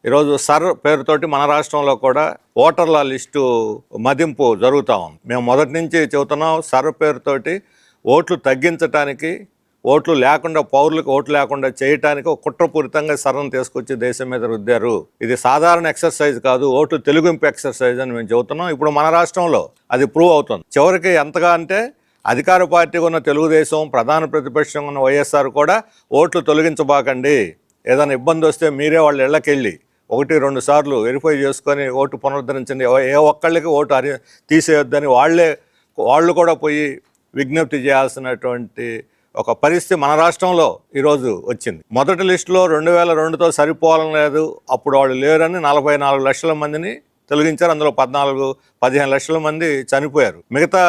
ఈరోజు సర్ పేరుతోటి మన రాష్ట్రంలో కూడా ఓటర్ల లిస్టు మదింపు జరుగుతూ ఉంది. మేము మొదటి నుంచి చెబుతున్నాం, సర్ పేరుతోటి ఓట్లు తగ్గించడానికి, ఓట్లు లేకుండా, పౌరులకు ఓట్లు లేకుండా చేయటానికి ఒక కుట్రపూరితంగా సర్ను తీసుకొచ్చి దేశం మీద రుద్దారు. ఇది సాధారణ ఎక్సర్సైజ్ కాదు, ఓట్లు తెలుగింపు ఎక్సర్సైజ్ అని మేము చెబుతున్నాం. ఇప్పుడు మన రాష్ట్రంలో అది ప్రూవ్ అవుతుంది. చివరికి ఎంతగా అంటే అధికార పార్టీగా ఉన్న తెలుగుదేశం, ప్రధాన ప్రతిపక్షంగా ఉన్న వైఎస్ఆర్ కూడా ఓట్లు తొలగించబాకండి, ఏదైనా ఇబ్బంది వస్తే మీరే వాళ్ళ ఇళ్ళకెళ్ళి 1-2 సార్లు వెరిఫై చేసుకొని ఓటు పునరుద్ధరించండి, ఏ ఒక్కళ్ళకి ఓటు తీసేయొద్దని వాళ్ళు కూడా పోయి విజ్ఞప్తి చేయాల్సినటువంటి ఒక పరిస్థితి మన రాష్ట్రంలో ఈరోజు వచ్చింది. మొదటి లిస్టులో 2002తో సరిపోవడం లేదు, అప్పుడు వాళ్ళు లేరని 44 లక్షల మందిని తొలగించారు. అందులో 15 లక్షల మంది చనిపోయారు. మిగతా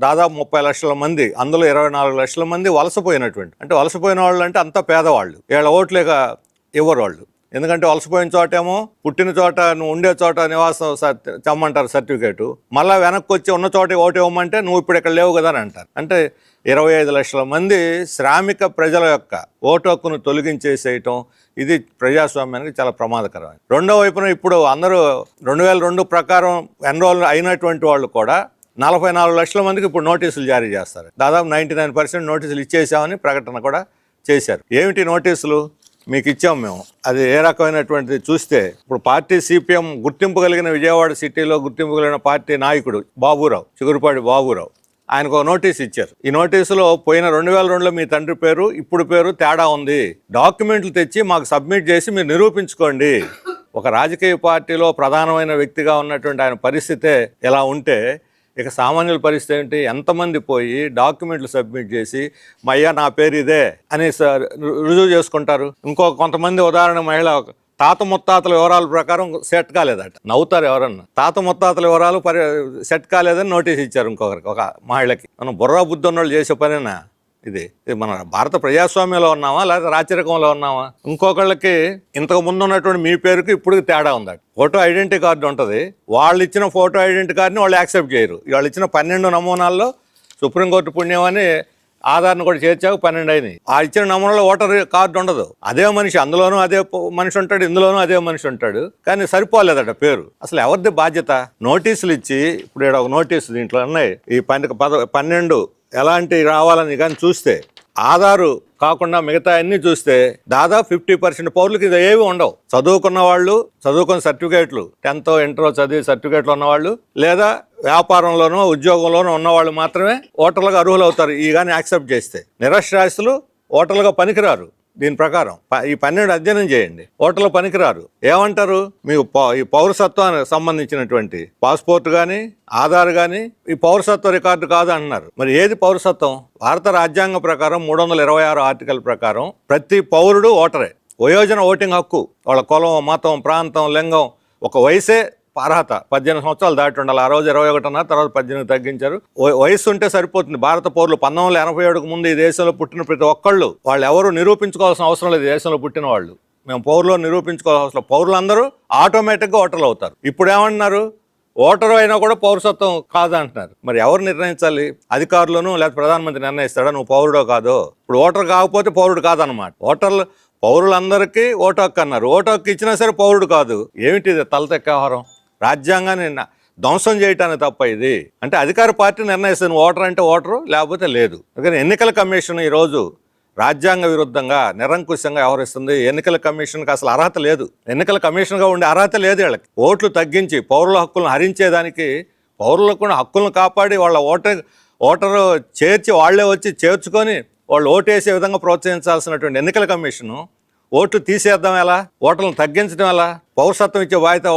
దాదాపు 30 లక్షల మంది, అందులో 24 లక్షల మంది వలసపోయినటువంటి, అంటే వలసపోయిన వాళ్ళు అంటే అంతా పేదవాళ్ళు, వీళ్ళ ఓట్లేక ఇవ్వరు వాళ్ళు. ఎందుకంటే వలసపోయిన చోటేమో పుట్టిన చోట, నువ్వు ఉండే చోట నివాసం చమ్మంటారు సర్టిఫికేటు, మళ్ళీ వెనక్కి వచ్చి ఉన్న చోట ఓటు ఇవ్వమంటే నువ్వు ఇప్పుడు ఇక్కడ లేవు కదా అని అంటారు. అంటే 25 లక్షల మంది శ్రామిక ప్రజల యొక్క ఓటు హక్కును తొలగించేసేయటం, ఇది ప్రజాస్వామ్యానికి చాలా ప్రమాదకరమైనది. రెండో వైపున ఇప్పుడు అందరూ 2002 ప్రకారం ఎన్రోల్ అయినటువంటి వాళ్ళు కూడా 44 లక్షల మందికి ఇప్పుడు నోటీసులు జారీ చేస్తారు. దాదాపు 99% నోటీసులు ఇచ్చేసామని ప్రకటన కూడా చేశారు. ఏమిటి నోటీసులు? మీకు ఇచ్చాం మేము, అది ఏ రకమైనటువంటిది చూస్తే, ఇప్పుడు పార్టీ సిపిఎం గుర్తింపు కలిగిన విజయవాడ సిటీలో గుర్తింపు కలిగిన పార్టీ నాయకుడు బాబురావు, చిగురుపాటి బాబురావు, ఆయనకు ఒక నోటీస్ ఇచ్చారు. ఈ నోటీసులో పోయిన 2002లో మీ తండ్రి పేరు ఇప్పుడు పేరు తేడా ఉంది, డాక్యుమెంట్లు తెచ్చి మాకు సబ్మిట్ చేసి మీరు నిరూపించుకోండి. ఒక రాజకీయ పార్టీలో ప్రధానమైన వ్యక్తిగా ఉన్నటువంటి ఆయన పరిస్థితే ఎలా ఉంటే, ఇక సామాన్యుల పరిస్థితి ఏంటి? ఎంతమంది పోయి డాక్యుమెంట్లు సబ్మిట్ చేసి మయ్యా నా పేరు ఇదే అని రుజువు చేసుకుంటారు? కొంతమంది ఉదాహరణ, మహిళ తాత ముత్తాతల వివరాల ప్రకారం సెట్ కాలేదట, నవ్వుతారు ఎవరన్నా. తాత ముత్తాతల వివరాలు సెట్ కాలేదని నోటీస్ ఇచ్చారు ఇంకొకరికి, ఒక మహిళకి. మనం బుర్రా బుద్ధి ఉన్నోళ్ళు చేసే పనేనా ఇది? మన భారత ప్రజాస్వామ్యంలో ఉన్నామా లేదా రాచరికంలో ఉన్నామా? ఇంకొకళ్ళకి ఇంతకు ముందు ఉన్నటువంటి మీ పేరుకి ఇప్పుడు తేడా ఉందట. ఫోటో ఐడెంటిటీ కార్డు ఉంటుంది, వాళ్ళు ఇచ్చిన ఫోటో ఐడెంటిటీ కార్డుని వాళ్ళు యాక్సెప్ట్ చేయరు. వాళ్ళు ఇచ్చిన 12 నమూనాల్లో సుప్రీంకోర్టు పుణ్యం అని ఆధార్ను కూడా చేర్చాక 12 అయినాయి. ఆ ఇచ్చిన నమూనాలో ఓటర్ కార్డు ఉండదు. అదే మనిషి, అందులోనూ అదే మనిషి ఉంటాడు, ఇందులోనూ అదే మనిషి ఉంటాడు, కానీ సరిపోలేదట పేరు. అసలు ఎవరిది బాధ్యత? నోటీసులు ఇచ్చి, ఇప్పుడు ఇక్కడ ఒక నోటీసు దీంట్లో ఉన్నాయి, ఈ 12 ఎలాంటి రావాలని కానీ చూస్తే, ఆధారు కాకుండా మిగతా అన్ని చూస్తే దాదాపు 50% పౌరులకి ఇది ఏవి ఉండవు. చదువుకున్న వాళ్ళు, చదువుకున్న సర్టిఫికేట్లు, 10th ఇంటర్ చదివి సర్టిఫికేట్లు ఉన్నవాళ్ళు, లేదా వ్యాపారంలోనో ఉద్యోగంలోనో ఉన్నవాళ్ళు మాత్రమే ఓటర్లుగా అర్హులు అవుతారు. ఈ కానీ యాక్సెప్ట్ చేస్తే నిరక్షరాస్యులు ఓటర్లుగా పనికిరారు. దీని ప్రకారం ఈ 12 అధ్యయనం చేయండి, ఓటర్లు పనికిరారు. ఏమంటారు? మీకు ఈ పౌరసత్వానికి సంబంధించినటువంటి పాస్పోర్ట్ కానీ ఆధార్ కానీ ఈ పౌరసత్వ రికార్డు కాదు అంటున్నారు. మరి ఏది పౌరసత్వం? భారత రాజ్యాంగం ప్రకారం 326 ఆర్టికల్ ప్రకారం ప్రతి పౌరుడు ఓటరే. వయోజన ఓటింగ్ హక్కు, వాళ్ళ కులం, మతం, ప్రాంతం, లింగం, ఒక వయసే అర్హత. 18 సంవత్సరాలు దాటి ఉండాలి. ఆ రోజు 21 అన్నారు, తర్వాత 18 తగ్గించారు. వయసు ఉంటే సరిపోతుంది. భారత పౌరులు 1987కు ముందు ఈ దేశంలో పుట్టిన ప్రతి ఒక్కళ్ళు, వాళ్ళు ఎవరు నిరూపించుకోవాల్సిన అవసరం లేదు. దేశంలో పుట్టిన వాళ్ళు, మేము పౌరులు నిరూపించుకోవాల్సిన అవసరం, పౌరులందరూ ఆటోమేటిక్గా ఓటర్లు అవుతారు. ఇప్పుడు ఏమంటున్నారు? ఓటరు అయినా కూడా పౌరసత్వం కాదంటున్నారు. మరి ఎవరు నిర్ణయించాలి? అధికారులను లేదా ప్రధానమంత్రి నిర్ణయిస్తాడా నువ్వు పౌరుడో కాదో? ఇప్పుడు ఓటర్ కాకపోతే పౌరుడు కాదన్నమాట. పౌరులందరికీ ఓటు హక్కు అన్నారు, ఓటు హక్కు ఇచ్చినా సరే పౌరుడు కాదు. ఏమిటి ఇది? తలతెక్క వ్యవహారం. రాజ్యాంగాన్ని ధ్వంసం చేయటానికి తప్ప ఇది. అంటే అధికార పార్టీ నిర్ణయిస్తుంది, ఓటర్ అంటే ఓటరు, లేకపోతే లేదు. అందుకని ఎన్నికల కమిషన్ ఈరోజు రాజ్యాంగ విరుద్ధంగా, నిరంకుశంగా వ్యవహరిస్తుంది. ఎన్నికల కమిషన్కి అసలు అర్హత లేదు. ఎన్నికల కమిషన్గా ఉండే అర్హత లేదు వీళ్ళకి. ఓట్లు తగ్గించి పౌరుల హక్కులను హరించేదానికి, పౌరులకు హక్కులను కాపాడి వాళ్ళ ఓటరు చేర్చి వాళ్లే వచ్చి చేర్చుకొని వాళ్ళు ఓటేసే విధంగా ప్రోత్సహించాల్సినటువంటి ఎన్నికల కమిషను ఓట్లు తీసేద్దాం ఎలా? ఓట్లను తగ్గించడం ఎలా? పౌరసత్వం ఇచ్చే బాధ్యత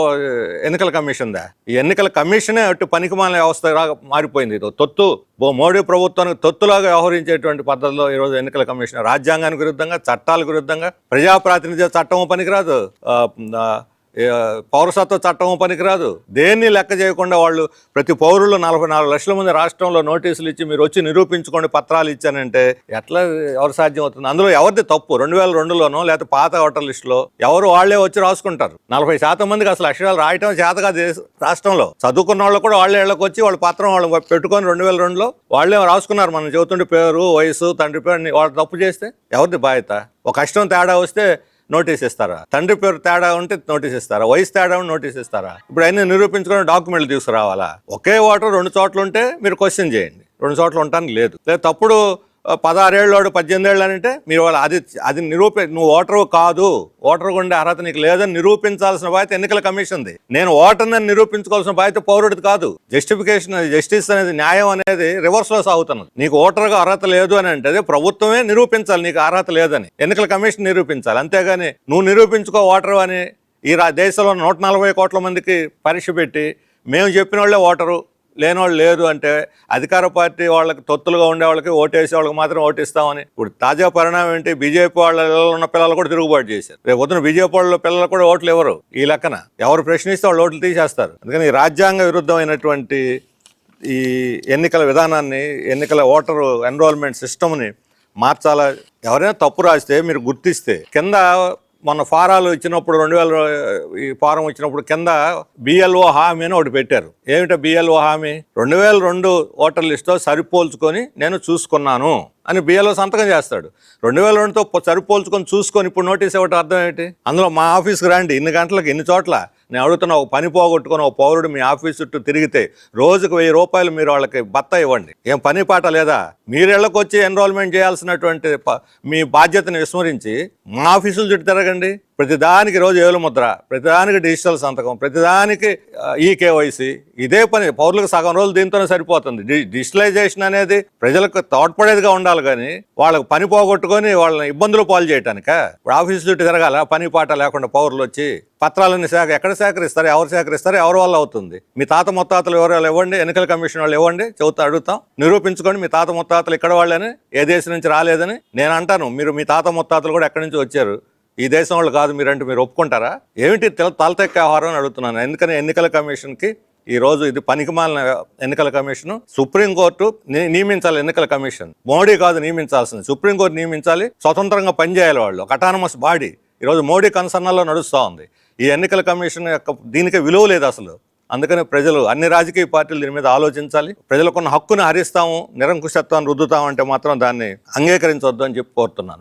ఎన్నికల కమిషన్దా? ఈ ఎన్నికల కమిషనే అటు పనికిమాలిన వ్యవస్థ మారిపోయింది. తొత్తు, మోడీ ప్రభుత్వానికి తొత్తులాగా వ్యవహరించేటువంటి పద్ధతిలో ఈరోజు ఎన్నికల కమిషన్ రాజ్యాంగానికి విరుద్ధంగా, చట్టాలకు విరుద్ధంగా, ప్రజాప్రాతినిధ్య చట్టం పనికిరాదు, పౌరసత్వ చట్టం పనికిరాదు, దేన్ని లెక్క చేయకుండా వాళ్ళు ప్రతి పౌరులు 44 లక్షల మంది రాష్ట్రంలో నోటీసులు ఇచ్చి మీరు వచ్చి నిరూపించుకోండి పత్రాలు ఇచ్చానంటే ఎట్లా ఎవరు సాధ్యం అవుతుంది? అందులో ఎవరిది తప్పు? 2002లోనో లేకపోతే పాత ఓటర్ లిస్టులో ఎవరు వాళ్లే వచ్చి రాసుకుంటారు. 40% మందికి అసలు అక్షరాలు రాయటం చేతగా రాష్ట్రంలో. చదువుకున్న వాళ్ళు కూడా వాళ్ళే ఇళ్ళకి వచ్చి వాళ్ళ పత్రం వాళ్ళు పెట్టుకొని 2002లో వాళ్ళే రాసుకున్నారు. మనం చెబుతుంటే పేరు, వయసు, తండ్రి పేరు, వాళ్ళు తప్పు చేస్తే ఎవరిది బాధ్యత? ఒక కష్టం తేడా వస్తే నోటీస్ ఇస్తారా? తండ్రి పేరు తేడా ఉంటే నోటీస్ ఇస్తారా? వయసు తేడా ఉంటే నోటీస్ ఇస్తారా? ఇప్పుడు అన్ని నిరూపించుకుని డాక్యుమెంట్లు తీసుకురావాలా? ఒకే ఓటర్ 2 చోట్ల ఉంటే మీరు క్వశ్చన్ చేయండి, 2 చోట్ల ఉండటానికి లేదు. లేదా తప్పుడు 16 ఏళ్ళోడు 18 ఏళ్ళు అని అంటే మీరు అది నువ్వు ఓటరు కాదు, ఓటరు ఉండే అర్హత నీకు లేదని నిరూపించాల్సిన బాధ్యత ఎన్నికల కమిషన్ది. నేను ఓటర్ని నిరూపించుకోవాల్సిన బాధ్యత పౌరుడిది కాదు. జస్టిస్ అనేది, న్యాయం అనేది రివర్స్ లో సాగుతున్నది. నీకు ఓటర్గా అర్హత లేదు అని అంటే అదే ప్రభుత్వమే నిరూపించాలి నీకు అర్హత లేదని, ఎన్నికల కమిషన్ నిరూపించాలి. అంతేగాని నువ్వు నిరూపించుకో ఓటరు అని ఈ దేశంలో 140 కోట్ల మందికి పరీక్ష పెట్టి మేము చెప్పిన వాళ్ళే ఓటరు, లేనివాళ్ళు లేదు అంటే అధికార పార్టీ వాళ్ళకి తొత్తులుగా ఉండే వాళ్ళకి ఓటేసే వాళ్ళకి మాత్రం ఓటిస్తామని. ఇప్పుడు తాజా పరిణామం ఏంటి? బీజేపీ వాళ్ళ ఉన్న పిల్లలు కూడా తిరుగుబాటు చేశారు. రేపు పొద్దున బీజేపీ వాళ్ళ పిల్లలు కూడా ఓట్లు ఎవరు ఈ లెక్కన ఎవరు ప్రశ్నిస్తే వాళ్ళు ఓట్లు తీసేస్తారు. అందుకని ఈ రాజ్యాంగ విరుద్ధమైనటువంటి ఈ ఎన్నికల విధానాన్ని, ఎన్నికల ఓటరు ఎన్రోల్మెంట్ సిస్టమ్ని మార్చాలా. ఎవరైనా తప్పు రాస్తే మీరు గుర్తిస్తే కింద మొన్న ఫారాలు ఇచ్చినప్పుడు 2000 ఈ ఫారం ఇచ్చినప్పుడు కింద బిఎల్ఓ హామీ అని ఒకటి పెట్టారు. ఏమిటో బిఎల్ఓ హామీ? 2002 ఓటర్ లిస్టుతో సరిపోల్చుకొని నేను చూసుకున్నాను అని బిఎల్ఓ సంతకం చేస్తాడు. 2002తో సరిపోల్చుకొని చూసుకొని ఇప్పుడు నోటీస్ ఇవ్వటం అర్థం ఏంటి? అందులో మా ఆఫీస్కి రండి, ఇన్ని గంటలకు ఇన్ని చోట్ల నేను అడుగుతున్నా, ఒక పని పోగొట్టుకొని ఒక పౌరుడు మీ ఆఫీస్ చుట్టూ తిరిగితే రోజుకు 1000 రూపాయలు మీరు వాళ్ళకి భత్తా ఇవ్వండి. ఏం పని పాట లేదా? మీరేళ్ళకి వచ్చి ఎన్రోల్మెంట్ చేయాల్సినటువంటి మీ బాధ్యతను విస్మరించి మా ఆఫీసుల చుట్టూ తిరగండి. ప్రతిదానికి రోజు ఏలు ముద్ర, ప్రతిదానికి డిజిటల్ సంతకం, ప్రతిదానికి ఈకేవైసీ, ఇదే పని. పౌరులకు సగం రోజులు దీంతోనే సరిపోతుంది. డిజిటలైజేషన్ అనేది ప్రజలకు తోడ్పడేదిగా ఉండాలి కానీ వాళ్ళకు పని పోగొట్టుకొని వాళ్ళని ఇబ్బందులు పాలు చేయటానిక ఇప్పుడు ఆఫీసు చుట్టూ తిరగాల పని పాట లేకుండా పౌరులు వచ్చి? పత్రాలన్నీ ఎక్కడ సేకరిస్తారు? ఎవరు సేకరిస్తారు? ఎవరి వల్ల అవుతుంది? మీ తాత ముత్తాతలు ఎవరు ఇవ్వండి, ఎన్నికల కమిషన్ వాళ్ళు ఇవ్వండి, అడుగుతాం, నిరూపించుకోండి మీ తాత ముత్తాతలు ఇక్కడ వాళ్ళని, ఏ దేశం నుంచి రాలేదని. నేను అంటాను, మీరు మీ తాత ముత్తాతలు కూడా ఎక్కడి నుంచి వచ్చారు, ఈ దేశం వాళ్ళు కాదు మీరంటే మీరు ఒప్పుకుంటారా? ఏమిటి తలతెక్క వ్యవహారం అని అడుగుతున్నాను. ఎందుకని ఎన్నికల కమిషన్కి ఈరోజు ఇది పనికిమాలిన ఎన్నికల కమిషన్. సుప్రీంకోర్టు నియమించాలి ఎన్నికల కమిషన్, మోడీ కాదు నియమించాల్సింది. సుప్రీంకోర్టు నియమించాలి, స్వతంత్రంగా పనిచేయాలి వాళ్ళు, ఒక అటానమస్ బాడీ. ఈరోజు మోడీ కన్సర్నల్లో నడుస్తూ ఉంది. ఈ ఎన్నికల కమిషన్ యొక్క దీనికి విలువ లేదు అసలు. అందుకని ప్రజలు, అన్ని రాజకీయ పార్టీలు దీని మీద ఆలోచించాలి. ప్రజలకున్న హక్కును హరిస్తాము, నిరంకుశత్వాన్ని రుద్దుతామంటే మాత్రం దాన్ని అంగీకరించవద్దు అని చెప్పి కోరుతున్నాను.